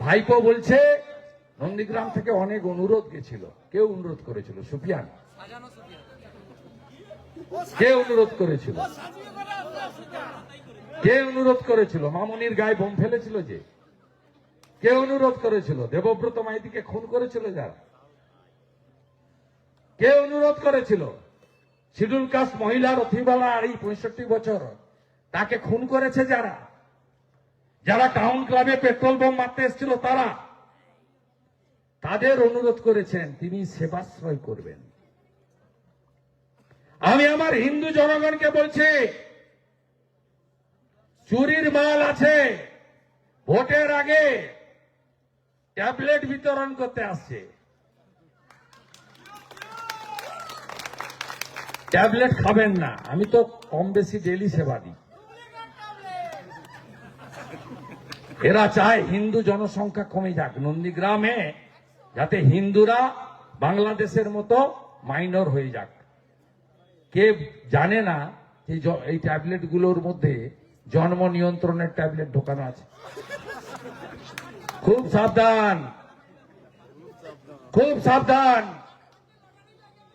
ভাইপো বলছে নন্দীগ্রাম থেকে অনেক অনুরোধ গেছিল। কেউ অনুরোধ করেছিল? সুফিয়ান। কে অনুরোধ করেছিল? কে অনুরোধ করেছিল? মামুনির গায়ে বোম ফেলেছিল যে? কে অনুরোধ করেছিল? দেবব্রত মাইতিকে খুন করেছিল যারা? কে অনুরোধ করেছিল? শিডিউল কাস্ট মহিলার অথিবালা আর এই 65 বছর তাকে খুন করেছে যারা? যারা টাউন ক্লাবে পেট্রোল বোম মারতে এসেছিল তারা? তাদের অনুরোধ করেছেন তিনি সেবাশ্রয় করবেন। আমি আমার হিন্দু জনগণকে বলছি, চুরির মাল আছে, ভোটের আগে ট্যাবলেট বিতরণ করতে আসছে। ট্যাবলেট খাবেন না। আমি তো কম বেশি ডেলি সেবা দিই। এরা চায় হিন্দু জনসংখ্যা কমে যাক নন্দীগ্রামে, যাতে হিন্দুরা বাংলাদেশের মতো মাইনর হয়ে যাক। কে জানে না যে এই ট্যাবলেট গুলোর মধ্যে জন্ম নিয়ন্ত্রণের ট্যাবলেট ঢোকানো আছে। খুব সাবধান, খুব সাবধান।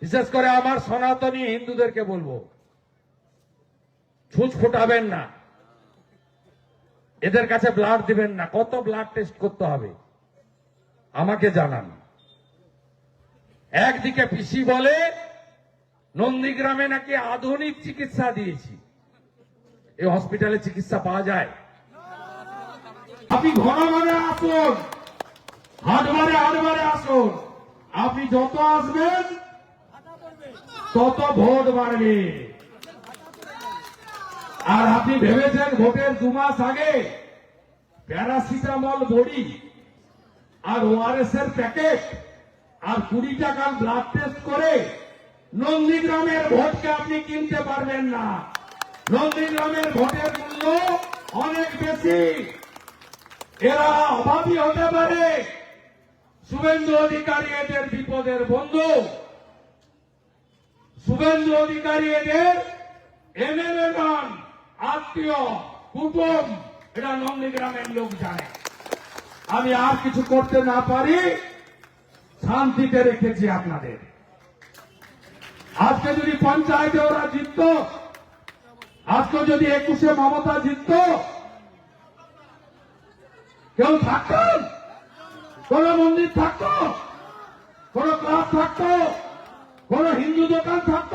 বিশেষ করে আমার সনাতনী হিন্দুদেরকে বলবো, ছুঁচ ফোটাবেন না, এদের কাছে ব্লাড দিবেন না। কত ব্লাড টেস্ট করতে হবে আমাকে জানান। একদিকে পিসি বলে নন্দীগ্রামে নাকি আধুনিক চিকিৎসা দিয়েছি। এই হসপিটালে চিকিৎসা পাওয়া যায়? আপনি ঘন ঘরে আসুন, হাটবারে হাটবারে আসুন। আপনি যত আসবেন তত ভোট বাড়বে। আর আপনি ভেবেছেন ভোটের 2 মাস আগে প্যারাসিটামল বড়ি আর ওআরএস এর প্যাকেট আর 20 টাকার ব্লাড টেস্ট করে নন্দীগ্রামের ভোটকে আপনি কিনতে পারবেন না। নন্দীগ্রামের ভোটের মূল্য অনেক বেশি। এরা অভাবী হতে পারে, শুভেন্দু অধিকারী এদের বিপদের বন্ধু। শুভেন্দু অধিকারী এদের এমএলএ নন, আত্মীয় কুটুম। এটা নন্দীগ্রামের লোক জানে। আমি আর কিছু করতে না পারি, শান্তিতে রেখেছি আপনাদের। আজকে যদি পঞ্চায়েতে ওরা জিতত, আজকে যদি 21-এ মমতা জিতত, কেউ থাকত? কোন মন্দির থাকত? কোন ক্লাব থাকত? কোন হিন্দু দোকান থাকত?